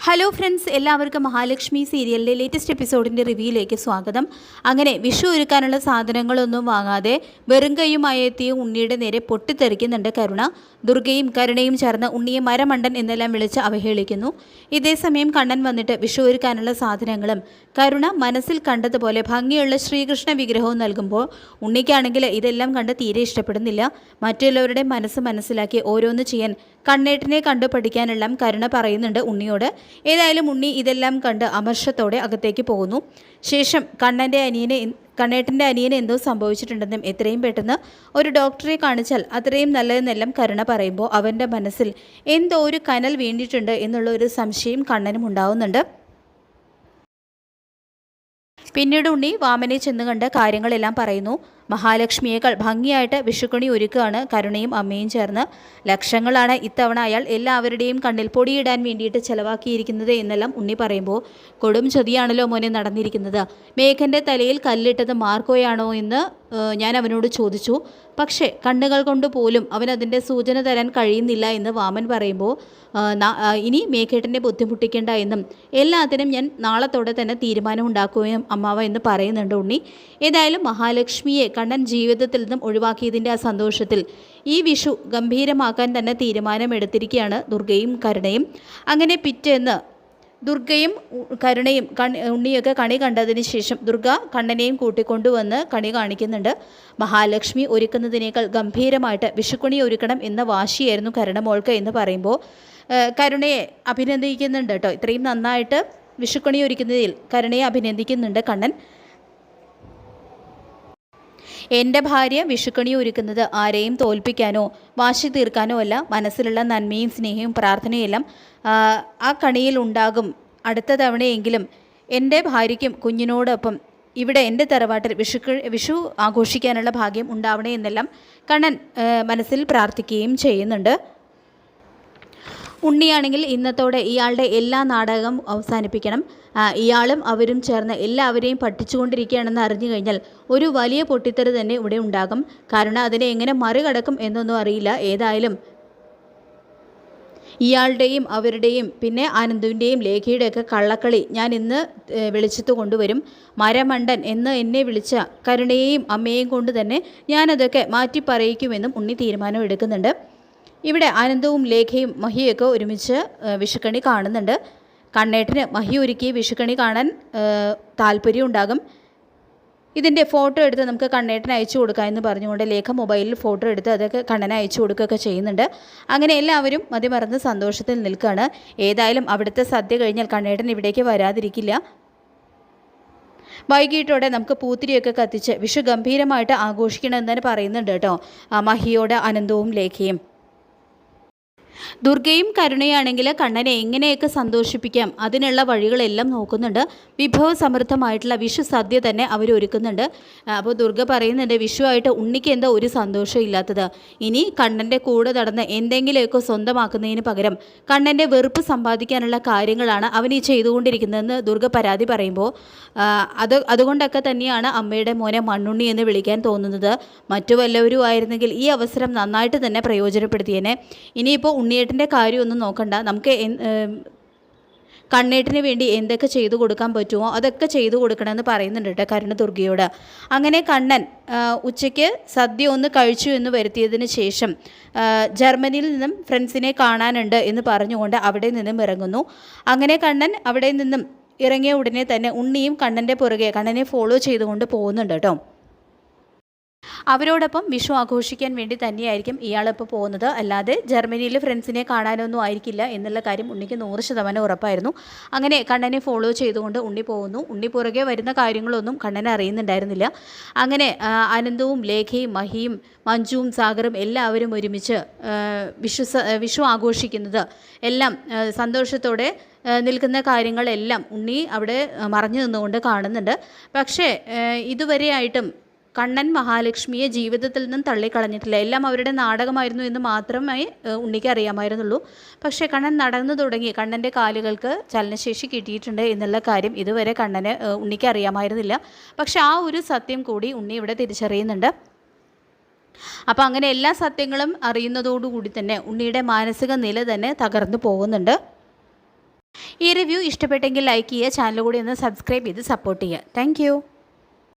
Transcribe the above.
Hello friends, എല്ലാവർക്കും മഹാലക്ഷ്മി സീരിയലിൻ്റെ latest എപ്പിസോഡിൻ്റെ റിവ്യൂയിലേക്ക് സ്വാഗതം. അങ്ങനെ വിഷു ഒരുക്കാനുള്ള സാധനങ്ങളൊന്നും വാങ്ങാതെ വെറും കൈയുമായി എത്തിയ ഉണ്ണിയുടെ നേരെ പൊട്ടിത്തെറിക്കുന്നുണ്ട് കരുണ. ദുർഗയും കരുണയും ചേർന്ന് ഉണ്ണിയെ മരമണ്ടൻ എന്നെല്ലാം വിളിച്ച് അവഹേളിക്കുന്നു. ഇതേസമയം കണ്ണൻ വന്നിട്ട് വിഷു ഒരുക്കാനുള്ള സാധനങ്ങളും കരുണ മനസ്സിൽ കണ്ടതുപോലെ ഭംഗിയുള്ള ശ്രീകൃഷ്ണ വിഗ്രഹവും നൽകുമ്പോൾ ഉണ്ണിക്കാണെങ്കിൽ ഇതെല്ലാം കണ്ട് തീരെ ഇഷ്ടപ്പെടുന്നില്ല. മറ്റുള്ളവരുടെ മനസ്സ് മനസ്സിലാക്കി ഓരോന്ന് ചെയ്യാൻ കണ്ണേട്ടനെ കണ്ടു പഠിക്കാനെല്ലാം കരുണ പറയുന്നുണ്ട് ഉണ്ണിയോട്. ഏതായാലും ഉണ്ണി ഇതെല്ലാം കണ്ട് അമർഷത്തോടെ അകത്തേക്ക് പോകുന്നു. ശേഷം കണ്ണേട്ടൻ്റെ അനിയന് എന്തോ സംഭവിച്ചിട്ടുണ്ടെന്നും എത്രയും പെട്ടെന്ന് ഒരു ഡോക്ടറെ കാണിച്ചാൽ അത്രയും നല്ലതെന്നെല്ലാം കരുണ പറയുമ്പോൾ അവൻ്റെ മനസ്സിൽ എന്തോ ഒരു കനൽ വീണിട്ടുണ്ട് എന്നുള്ള ഒരു സംശയം കണ്ണനും ഉണ്ടാവുന്നുണ്ട്. പിന്നീട് ഉണ്ണി വാമനെ ചെന്ന് കണ്ട് കാര്യങ്ങളെല്ലാം പറയുന്നു. മഹാലക്ഷ്മിയേക്കാൾ ഭംഗിയായിട്ട് വിഷുക്കണി ഒരുക്കുകയാണ് കരുണയും അമ്മയും ചേർന്ന്. ലക്ഷങ്ങളാണ് ഇത്തവണ അയാൾ എല്ലാവരുടെയും കണ്ണിൽ പൊടിയിടാൻ വേണ്ടിയിട്ട് ചെലവാക്കിയിരിക്കുന്നത് എന്നെല്ലാം ഉണ്ണി പറയുമ്പോൾ, കൊടും ചതിയാണല്ലോ മോനെ നടന്നിരിക്കുന്നത്. മേഘൻ്റെ തലയിൽ കല്ലിട്ടത് മാർക്കോയാണോ എന്ന് ഞാൻ അവനോട് ചോദിച്ചു. പക്ഷേ കണ്ണുകൾ കൊണ്ട് പോലും അവനതിൻ്റെ സൂചന തരാൻ കഴിയുന്നില്ല എന്ന് വാമൻ പറയുമ്പോൾ, ഇനി മേഘേട്ടനെ ബുദ്ധിമുട്ടിക്കേണ്ട എന്നും എല്ലാത്തിനും ഞാൻ നാളത്തോടെ തന്നെ തീരുമാനം ഉണ്ടാക്കുകയും അമ്മാവ എന്ന് പറയുന്നുണ്ട് ഉണ്ണി. ഏതായാലും മഹാലക്ഷ്മിയെ കണ്ണൻ ജീവിതത്തിൽ നിന്നും ഒഴിവാക്കിയതിൻ്റെ ആ സന്തോഷത്തിൽ ഈ വിഷു ഗംഭീരമാക്കാൻ തന്നെ തീരുമാനമെടുത്തിരിക്കുകയാണ് ദുർഗയും കരുണയും. അങ്ങനെ പിറ്റേന്ന് ദുർഗയും കരുണയും ഉണ്ണിയൊക്കെ കണി കണ്ടതിന് ശേഷം ദുർഗ കണ്ണനെയും കൂട്ടിക്കൊണ്ടുവന്ന് കണി കാണിക്കുന്നുണ്ട്. മഹാലക്ഷ്മി ഒരുക്കുന്നതിനേക്കാൾ ഗംഭീരമായിട്ട് വിഷുക്കണി ഒരുക്കണം എന്ന വാശിയായിരുന്നു കരുണമോൾക്ക് എന്ന് പറയുമ്പോൾ കരുണയെ അഭിനന്ദിക്കുന്നുണ്ട് കേട്ടോ. ഇത്രയും നന്നായിട്ട് വിഷുക്കണി ഒരുക്കുന്നതിൽ കരുണയെ അഭിനന്ദിക്കുന്നുണ്ട് കണ്ണൻ. എൻ്റെ ഭാര്യ വിഷുക്കണി ഒരുക്കുന്നത് ആരെയും തോൽപ്പിക്കാനോ വാശി തീർക്കാനോ അല്ല, മനസ്സിലുള്ള നന്മയും സ്നേഹവും പ്രാർത്ഥനയും എല്ലാം ആ കണിയിൽ ഉണ്ടാകും. അടുത്ത തവണയെങ്കിലും എൻ്റെ ഭാര്യയ്ക്കും കുഞ്ഞിനോടൊപ്പം ഇവിടെ എൻ്റെ തറവാട്ടിൽ വിഷു ആഘോഷിക്കാനുള്ള ഭാഗ്യം ഉണ്ടാവണേ എന്നെല്ലാം കണ്ണൻ മനസ്സിൽ പ്രാർത്ഥിക്കുകയും ചെയ്യുന്നുണ്ട്. ഉണ്ണിയാണെങ്കിൽ ഇന്നത്തോടെ ഇയാളുടെ എല്ലാ നാടകം അവസാനിപ്പിക്കണം. ഇയാളും അവരും ചേർന്ന് എല്ലാവരെയും പഠിച്ചുകൊണ്ടിരിക്കുകയാണെന്ന് അറിഞ്ഞു കഴിഞ്ഞാൽ ഒരു വലിയ പൊട്ടിത്തെറി തന്നെ ഇവിടെ ഉണ്ടാകും. കാരണം അതിനെ എങ്ങനെ മറികടക്കും എന്നൊന്നും അറിയില്ല. ഏതായാലും ഇയാളുടെയും അവരുടെയും പിന്നെ ആനന്ദുവിൻ്റെയും ലേഖയുടെയൊക്കെ കള്ളക്കളി ഞാൻ ഇന്ന് വെളിച്ചത്ത് കൊണ്ടുവരും. മരമണ്ടൻ എന്ന് എന്നെ വിളിച്ച കരുണയെയും അമ്മയെയും കൊണ്ട് തന്നെ ഞാനതൊക്കെ മാറ്റി പറയിക്കുമെന്നും ഉണ്ണി തീരുമാനം എടുക്കുന്നുണ്ട്. ഇവിടെ ആനന്ദവും ലേഖയും മഹിയൊക്കെ ഒരുമിച്ച് വിഷുക്കണി കാണുന്നുണ്ട്. കണ്ണേട്ടന് മഹി ഒരുക്കി വിഷുക്കണി കാണാൻ താല്പര്യം ഉണ്ടാകും. ഇതിൻ്റെ ഫോട്ടോ എടുത്ത് നമുക്ക് കണ്ണേട്ടന് അയച്ചു കൊടുക്കാം എന്ന് പറഞ്ഞുകൊണ്ട് ലേഖ മൊബൈലിൽ ഫോട്ടോ എടുത്ത് അതൊക്കെ കണ്ണനെ അയച്ചു കൊടുക്കുകയൊക്കെ ചെയ്യുന്നുണ്ട്. അങ്ങനെ എല്ലാവരും മതിമറന്ന് സന്തോഷത്തിൽ നിൽക്കുകയാണ്. ഏതായാലും അവിടുത്തെ സദ്യ കഴിഞ്ഞാൽ കണ്ണേട്ടൻ ഇവിടേക്ക് വരാതിരിക്കില്ല. വൈകിട്ടോടെ നമുക്ക് പൂത്തിരിയൊക്കെ കത്തിച്ച് വിഷു ഗംഭീരമായിട്ട് ആഘോഷിക്കണമെന്ന് തന്നെ പറയുന്നുണ്ട് കേട്ടോ മഹിയോട് ആനന്ദവും ലേഖയും. ദുർഗയും കരുണയാണെങ്കിൽ കണ്ണനെ എങ്ങനെയൊക്കെ സന്തോഷിപ്പിക്കാം അതിനുള്ള വഴികളെല്ലാം നോക്കുന്നുണ്ട്. വിഭവസമൃദ്ധമായിട്ടുള്ള വിഷു സദ്യ തന്നെ അവർ ഒരുക്കുന്നുണ്ട്. അപ്പോൾ ദുർഗ പറയുന്നുണ്ട്, വിഷുവായിട്ട് ഉണ്ണിക്ക് എന്താ ഒരു സന്തോഷം ഇല്ലാത്തത്? ഇനി കണ്ണൻ്റെ കൂടെ നടന്ന് എന്തെങ്കിലുമൊക്കെ സ്വന്തമാക്കുന്നതിന് പകരം കണ്ണൻ്റെ വെറുപ്പ് സമ്പാദിക്കാനുള്ള കാര്യങ്ങളാണ് അവൻ ഈ ചെയ്തുകൊണ്ടിരിക്കുന്നതെന്ന് ദുർഗ പരാതി പറയുമ്പോൾ, അതുകൊണ്ടൊക്കെ തന്നെയാണ് അമ്മയുടെ മോനെ മണ്ണുണ്ണി എന്ന് വിളിക്കാൻ തോന്നുന്നത്. മറ്റു വല്ലവരും ആയിരുന്നെങ്കിൽ ഈ അവസരം നന്നായിട്ട് തന്നെ പ്രയോജനപ്പെടുത്തിയേനെ. ഇനിയിപ്പോൾ ഉണ്ണിയേട്ടൻ്റെ കാര്യമൊന്നും നോക്കണ്ട, നമുക്ക് കണ്ണേട്ടിന് വേണ്ടി എന്തൊക്കെ ചെയ്തു കൊടുക്കാൻ പറ്റുമോ അതൊക്കെ ചെയ്തു കൊടുക്കണമെന്ന് പറയുന്നുണ്ട് കേട്ടോ കരുണ ദുർഗയോട്. അങ്ങനെ കണ്ണൻ ഉച്ചയ്ക്ക് സദ്യ ഒന്ന് കഴിച്ചു എന്ന് വരുത്തിയതിന് ശേഷം ജർമ്മനിയിൽ നിന്നും ഫ്രണ്ട്സിനെ കാണാനുണ്ട് എന്ന് പറഞ്ഞുകൊണ്ട് അവിടെ നിന്നും ഇറങ്ങുന്നു. അങ്ങനെ കണ്ണൻ അവിടെ നിന്നും ഇറങ്ങിയ ഉടനെ തന്നെ ഉണ്ണിയും കണ്ണൻ്റെ പുറകെ കണ്ണനെ ഫോളോ ചെയ്തുകൊണ്ട് പോകുന്നുണ്ട് കേട്ടോ. അവരോടൊപ്പം വിഷു ആഘോഷിക്കാൻ വേണ്ടി തന്നെയായിരിക്കും ഇയാളിപ്പോൾ പോകുന്നത്, അല്ലാതെ ജർമ്മനിയിൽ ഫ്രണ്ട്സിനെ കാണാനൊന്നും ആയിരിക്കില്ല എന്നുള്ള കാര്യം ഉണ്ണിക്ക് 100% ഉറപ്പായിരുന്നു. അങ്ങനെ കണ്ണനെ ഫോളോ ചെയ്തുകൊണ്ട് ഉണ്ണി പോകുന്നു. ഉണ്ണി പുറകെ വരുന്ന കാര്യങ്ങളൊന്നും കണ്ണനെ അറിയുന്നുണ്ടായിരുന്നില്ല. അങ്ങനെ ആനന്ദവും ലേഖയും മഹിയും മഞ്ജുവും സാഗറും എല്ലാവരും ഒരുമിച്ച് വിഷു ആഘോഷിക്കുന്നത് എല്ലാം സന്തോഷത്തോടെ നിൽക്കുന്ന കാര്യങ്ങളെല്ലാം ഉണ്ണി അവിടെ മറഞ്ഞു നിന്നുകൊണ്ട് കാണുന്നുണ്ട്. പക്ഷേ ഇതുവരെയായിട്ടും കണ്ണൻ മഹാലക്ഷ്മിയെ ജീവിതത്തിൽ നിന്നും തള്ളിക്കളഞ്ഞിട്ടില്ല. എല്ലാം അവരുടെ നാടകമായിരുന്നു എന്ന് മാത്രമേ ഉണ്ണിക്ക് അറിയാമായിരുന്നുള്ളൂ. പക്ഷേ കണ്ണൻ നടന്നു തുടങ്ങി, കണ്ണൻ്റെ കാലുകൾക്ക് ചലനശേഷി കിട്ടിയിട്ടുണ്ട് എന്നുള്ള കാര്യം ഇതുവരെ ഉണ്ണിക്ക് അറിയാമായിരുന്നില്ല. പക്ഷേ ആ ഒരു സത്യം കൂടി ഉണ്ണി ഇവിടെ തിരിച്ചറിയുന്നുണ്ട്. അപ്പോൾ അങ്ങനെ എല്ലാ സത്യങ്ങളും അറിയുന്നതോടുകൂടി തന്നെ ഉണ്ണിയുടെ മാനസിക നില തന്നെ തകർന്നു പോകുന്നുണ്ട്. ഈ റിവ്യൂ ഇഷ്ടപ്പെട്ടെങ്കിൽ ലൈക്ക് ചെയ്യുക, ചാനൽ കൂടി ഒന്ന് സബ്സ്ക്രൈബ് ചെയ്ത് സപ്പോർട്ട് ചെയ്യുക. താങ്ക്